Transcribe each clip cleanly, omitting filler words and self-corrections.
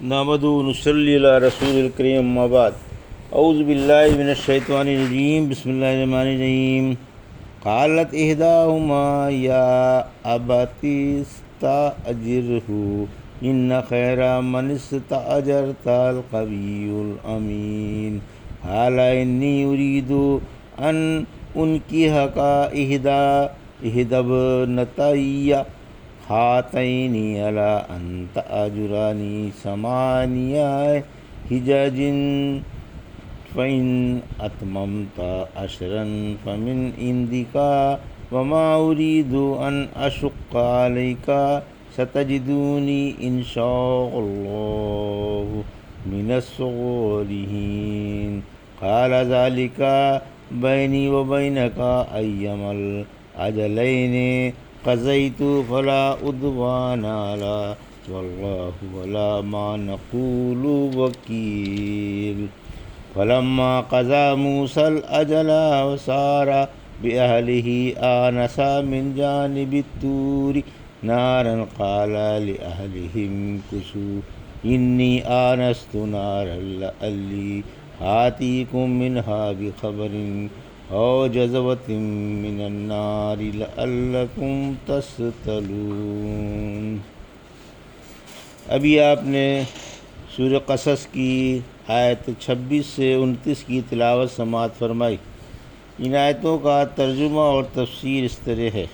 نحمدہ و نصلی علی رسول الکریم اما بعد اعوذ باللہ من الشیطان الرجیم بسم اللہ الرحمن الرحیم قالت احداہما یا ابت استاجرہ ان خیر من استاجرت القوی الامین قال انی ارید ان انکحک احدی ابنتی ہاتین علی ان تأجرنی ثمانیہ حجج فإن أتممت عشرا فمن عندك وما أريد أن أشق عليك ستجدني إن شاء الله من الصالحين قال ذلك بيني وبينك أيما الأجلين قضيت فلا عدوان علي والله على ما نقول وكيل فلما قضى موسى الأجل وسار بأهله آنس من جانب الطور نارا قال لأهلهم كثوا إني آنست نارا لعلي آتيكم منها بخبر أو جذوة من النار لعلكم تصطلون۔ ابھی آپ نے سورہ قصص کی آیت 26 سے 29 کی تلاوت سماعت فرمائی۔ ان آیتوں کا ترجمہ اور تفسیر اس طرح ہے۔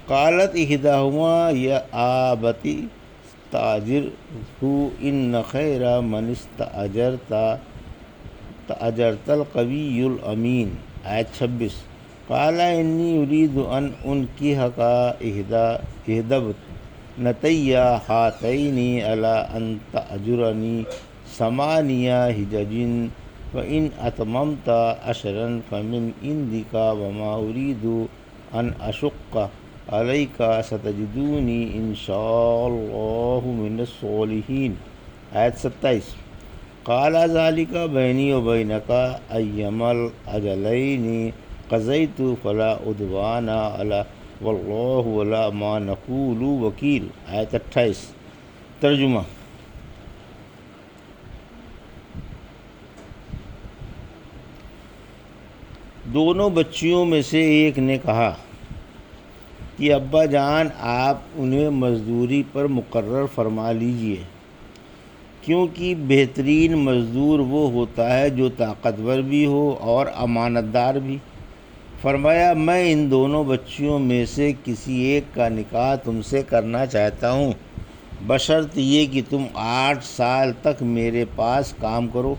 قالت احداہما یا آبت استاجرہ ان خیر من استاجرت القوی الامین۔ آیت 26۔ قال انی ارید ان انکحک احدی ابنتی ہاتین علی ان تأجرنی ثمانیہ حجج فإن أتممت عشرا فمن عندك وما أريد أن أشق عليك ستجدني إن شاء الله من الصالحين۔ آیت 27۔ قال ذلك بيني وبينك أيما الأجلين قضيت فلا عدوان علي والله على ما نقول وكيل۔ آیت 28۔ ترجمہ۔ دونوں بچیوں میں سے ایک نے کہا کہ ابا جان آپ انہیں مزدوری پر مقرر فرما لیجئے، کیونکہ بہترین مزدور وہ ہوتا ہے جو طاقتور بھی ہو اور امانت دار بھی۔ فرمایا میں ان دونوں بچیوں میں سے کسی ایک کا نکاح تم سے کرنا چاہتا ہوں، بشرط یہ کہ تم 8 سال تک میرے پاس کام کرو۔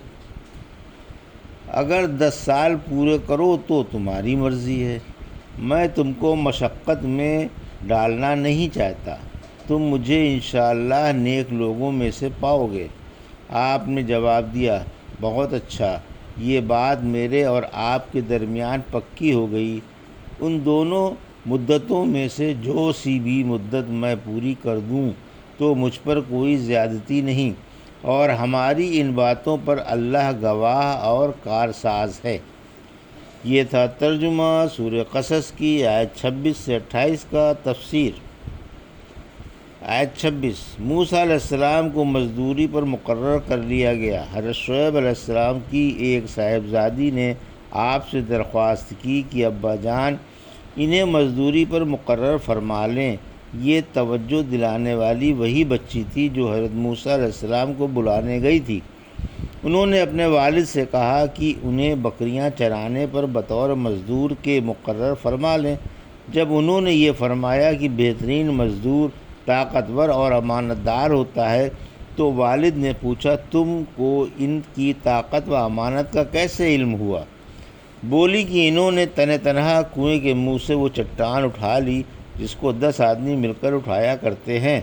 اگر 10 سال پورے کرو تو تمہاری مرضی ہے، میں تم کو مشقت میں ڈالنا نہیں چاہتا، تم مجھے انشاءاللہ نیک لوگوں میں سے پاؤ گے۔ آپ نے جواب دیا بہت اچھا، یہ بات میرے اور آپ کے درمیان پکی ہو گئی۔ ان دونوں مدتوں میں سے جو سی بھی مدت میں پوری کر دوں تو مجھ پر کوئی زیادتی نہیں، اور ہماری ان باتوں پر اللہ گواہ اور کارساز ہے۔ یہ تھا ترجمہ سورہ قصص کی آیت 26 سے 28 کا۔ تفسیر۔ آیت 26۔ موسیٰ علیہ السلام کو مزدوری پر مقرر کر لیا گیا۔ حضرت شعیب علیہ السلام کی ایک صاحبزادی نے آپ سے درخواست کی کہ ابا جان انہیں مزدوری پر مقرر فرما لیں۔ یہ توجہ دلانے والی وہی بچی تھی جو حضرت موسیٰ علیہ السلام کو بلانے گئی تھی۔ انہوں نے اپنے والد سے کہا کہ انہیں بکریاں چرانے پر بطور مزدور کے مقرر فرما لیں۔ جب انہوں نے یہ فرمایا کہ بہترین مزدور طاقتور اور امانت دار ہوتا ہے تو والد نے پوچھا تم کو ان کی طاقت و امانت کا کیسے علم ہوا؟ بولی کہ انہوں نے تنہا کنویں کے منہ سے وہ چٹان اٹھا لی جس کو 10 آدمی مل کر اٹھایا کرتے ہیں،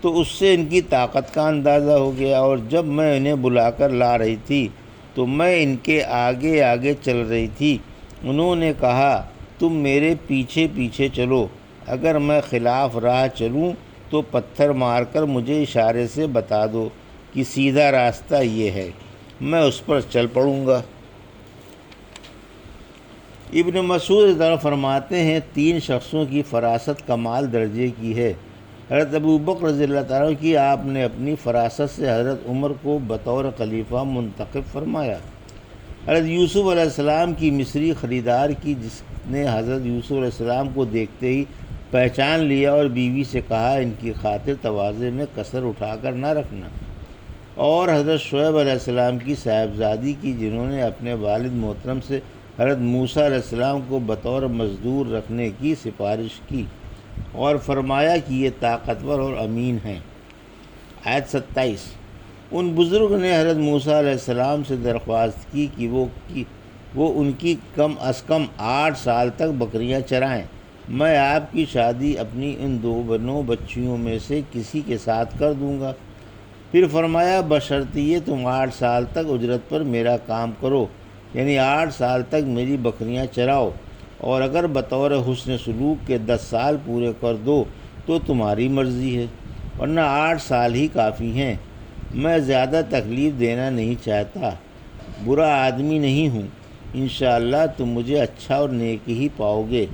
تو اس سے ان کی طاقت کا اندازہ ہو گیا، اور جب میں انہیں بلا کر لا رہی تھی تو میں ان کے آگے آگے چل رہی تھی۔ انہوں نے کہا تم میرے پیچھے پیچھے چلو، اگر میں خلاف راہ چلوں تو پتھر مار کر مجھے اشارے سے بتا دو کہ سیدھا راستہ یہ ہے، میں اس پر چل پڑوں گا۔ ابن مسعود فرماتے ہیں 3 شخصوں کی فراست کمال درجے کی ہے، حضرت ابو بکر رضی اللہ تعالیٰ عنہ کی آپ نے اپنی فراست سے حضرت عمر کو بطور خلیفہ منتخب فرمایا۔ حضرت یوسف علیہ السلام کی مصری خریدار کی، جس نے حضرت یوسف علیہ السلام کو دیکھتے ہی پہچان لیا اور بیوی سے کہا ان کی خاطر تواضع میں کسر اٹھا کر نہ رکھنا۔ اور حضرت شعیب علیہ السلام کی صاحبزادی کی، جنہوں نے اپنے والد محترم سے حضرت موسیٰ علیہ السلام کو بطور مزدور رکھنے کی سفارش کی اور فرمایا کہ یہ طاقتور اور امین ہیں۔ آیت 27۔ ان بزرگ نے حضرت موسیٰ علیہ السلام سے درخواست کی کہ وہ ان کی کم از کم 8 سال تک بکریاں چرائیں۔ میں آپ کی شادی اپنی ان 2 بنوں بچیوں میں سے کسی کے ساتھ کر دوں گا۔ پھر فرمایا بشرط یہ تم 8 سال تک اجرت پر میرا کام کرو، یعنی 8 سال تک میری بکریاں چراؤ، اور اگر بطور حسن سلوک کے 10 سال پورے کر دو تو تمہاری مرضی ہے، ورنہ 8 سال ہی کافی ہیں۔ میں زیادہ تکلیف دینا نہیں چاہتا، برا آدمی نہیں ہوں، انشاءاللہ تم مجھے اچھا اور نیک ہی پاؤ گے۔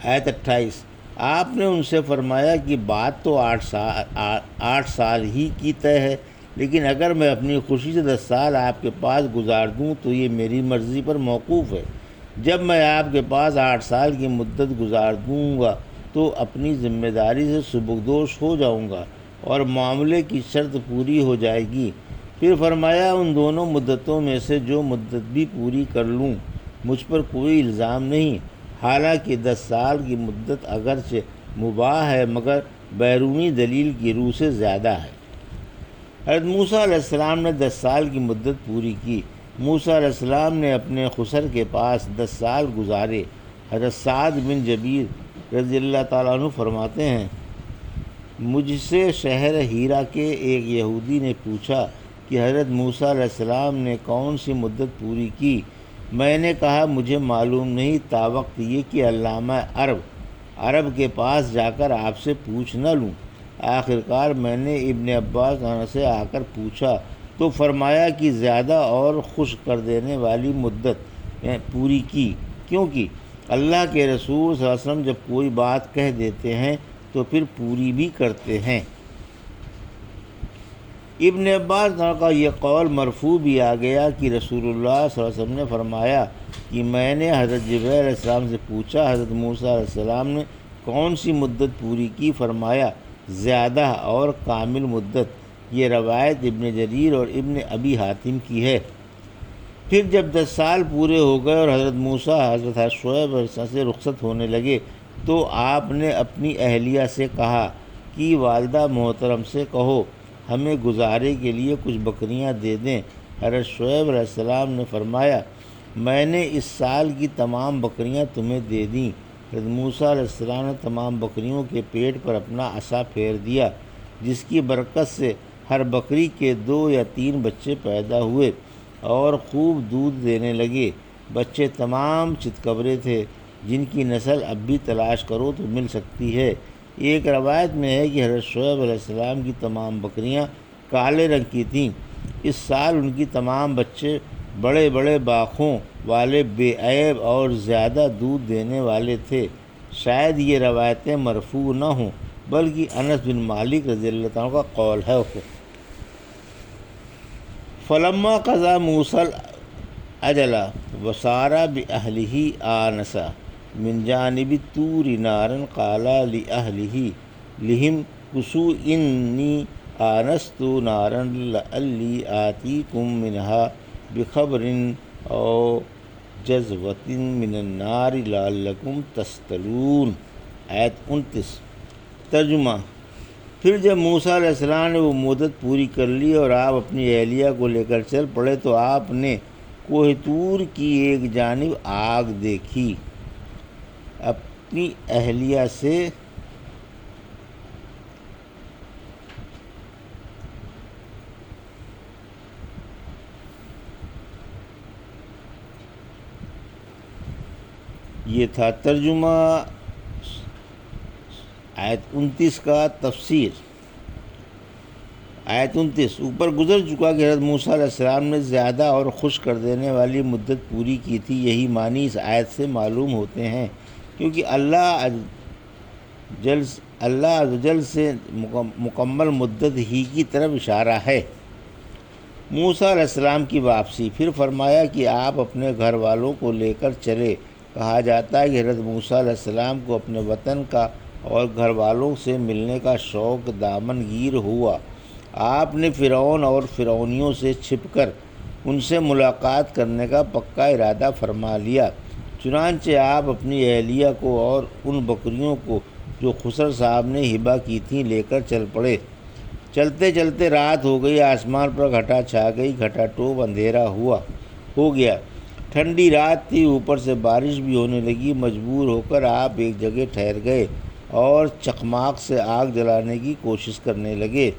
آیت 28۔ آپ نے ان سے فرمایا کہ بات تو 8 سال ہی کی طے ہے، لیکن اگر میں اپنی خوشی سے 10 سال آپ کے پاس گزار دوں تو یہ میری مرضی پر موقوف ہے۔ جب میں آپ کے پاس 8 سال کی مدت گزار دوں گا تو اپنی ذمہ داری سے سبکدوش ہو جاؤں گا اور معاملے کی شرط پوری ہو جائے گی۔ پھر فرمایا ان دونوں مدتوں میں سے جو مدت بھی پوری کر لوں مجھ پر کوئی الزام نہیں، حالانکہ 10 سال کی مدت اگرچہ مباح ہے مگر بیرونی دلیل کی روح سے زیادہ ہے۔ حضرت موسیٰ علیہ السلام نے 10 سال کی مدت پوری کی۔ موسیٰ علیہ السلام نے اپنے خسر کے پاس 10 سال گزارے۔ حضرت سعد بن جبیر رضی اللہ تعالیٰ عنہ فرماتے ہیں مجھ سے شہر ہیرا کے ایک یہودی نے پوچھا کہ حضرت موسیٰ علیہ السلام نے کون سی مدت پوری کی؟ میں نے کہا مجھے معلوم نہیں تاوقت یہ کہ علامہ عرب کے پاس جا کر آپ سے پوچھ نہ لوں۔ آخرکار میں نے ابن عباس سے آ کر پوچھا تو فرمایا کہ زیادہ اور خوش کر دینے والی مدت پوری کی، کیونکہ اللہ کے رسول صلی اللہ علیہ وسلم جب کوئی بات کہہ دیتے ہیں تو پھر پوری بھی کرتے ہیں۔ ابن عباس کا یہ قول مرفوع بھی آ گیا کہ رسول اللہ صلی اللہ علیہ وسلم نے فرمایا کہ میں نے حضرت جبرائیل علیہ السلام سے پوچھا حضرت موسیٰ علیہ السلام نے کون سی مدت پوری کی؟ فرمایا زیادہ اور کامل مدت۔ یہ روایت ابن جریر اور ابن ابی حاتم کی ہے۔ پھر جب 10 سال پورے ہو گئے اور حضرت موسیٰ حضرت شعیب سے رخصت ہونے لگے تو آپ نے اپنی اہلیہ سے کہا کہ والدہ محترم سے کہو ہمیں گزارے کے لیے کچھ بکریاں دے دیں۔ حضرت شعیب علیہ السلام نے فرمایا میں نے اس سال کی تمام بکریاں تمہیں دے دیں۔ حضرت موسیٰ علیہ السلام نے تمام بکریوں کے پیٹ پر اپنا عصا پھیر دیا، جس کی برکت سے ہر بکری کے 2 یا 3 بچے پیدا ہوئے اور خوب دودھ دینے لگے۔ بچے تمام چتکبرے تھے، جن کی نسل اب بھی تلاش کرو تو مل سکتی ہے۔ ایک روایت میں ہے کہ حضرت شعیب علیہ السلام کی تمام بکریاں کالے رنگ کی تھیں۔ اس سال ان کی تمام بچے بڑے بڑے باکھوں والے بے عیب اور زیادہ دودھ دینے والے تھے۔ شاید یہ روایتیں مرفوع نہ ہوں بلکہ انس بن مالک رضی اللہ تعالیٰ کا قول ہے۔ فلما قضى موسى الأجل وسار بأهله آنس من جانب الطور نارا قال لأهله لهم كثوا إني آنست نارا لعلي آتيكم منها بخبر أو جذوة من النار لعلكم تصطلون۔ آیت 29۔ ترجمہ۔ پھر جب موسیٰ علیہ السلام نے وہ مدت پوری کر لی اور آپ اپنی اہلیہ کو لے کر چل پڑے تو آپ نے کوہ طور کی ایک جانب آگ دیکھی۔ اپنی اہلیہ سے یہ تھا ترجمہ۔ آیت 29 کا تفسیر۔ آیت 29 اوپر گزر چکا کہ حضرت موسیٰ علیہ السلام نے زیادہ اور خوش کر دینے والی مدت پوری کی تھی، یہی معنی اس آیت سے معلوم ہوتے ہیں، کیونکہ اللہ اللہ عز و جل سے مکمل مدت ہی کی طرف اشارہ ہے۔ موسیٰ علیہ السلام کی واپسی۔ پھر فرمایا کہ آپ اپنے گھر والوں کو لے کر چلے۔ کہا جاتا ہے کہ حضرت موسیٰ علیہ السلام کو اپنے وطن کا اور گھر والوں سے ملنے کا شوق دامن گیر ہوا۔ آپ نے فرعون اور فرعونیوں سے چھپ کر ان سے ملاقات کرنے کا پکا ارادہ فرما لیا۔ چنانچہ آپ اپنی اہلیہ کو اور ان بکریوں کو جو خسر صاحب نے ہبہ کی تھیں لے کر چل پڑے۔ چلتے چلتے رات ہو گئی، آسمان پر گھٹا چھا گئی، گھٹا ٹوپ اندھیرا ہو گیا۔ ٹھنڈی رات تھی، اوپر سے بارش بھی ہونے لگی۔ مجبور ہو کر آپ ایک جگہ ٹھہر گئے اور چکماق سے آگ جلانے کی کوشش کرنے لگے،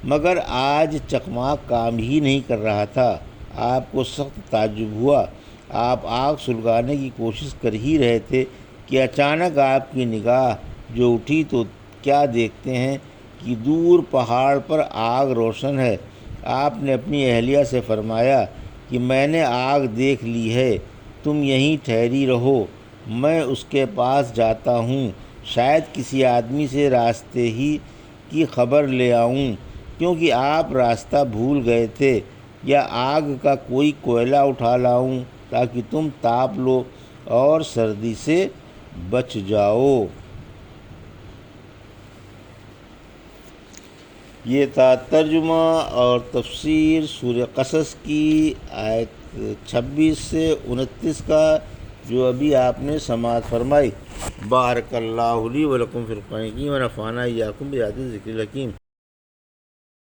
مگر آج چکماق کام ہی نہیں کر رہا تھا۔ آپ کو سخت تعجب ہوا۔ آپ آگ سلگانے کی کوشش کر ہی رہے تھے کہ اچانک آپ کی نگاہ جو اٹھی تو کیا دیکھتے ہیں کہ دور پہاڑ پر آگ روشن ہے۔ آپ نے اپنی اہلیہ سے فرمایا کہ میں نے آگ دیکھ لی ہے، تم یہیں ٹھہری رہو، میں اس کے پاس جاتا ہوں، شاید کسی آدمی سے راستے ہی کی خبر لے آؤں، کیونکہ آپ راستہ بھول گئے تھے، یا آگ کا کوئی کوئلہ اٹھا لاؤں تاکہ تم تاپ لو اور سردی سے بچ جاؤ۔ یہ تھا ترجمہ اور تفسیر سورہ قصص کی آیت 26 سے 29 کا، جو ابھی آپ نے سماعت فرمائی۔ بارک اللہ لی و لکم فی القرآن الحکیم و نفعنا وإیاکم بآیات الذکر الحکیم۔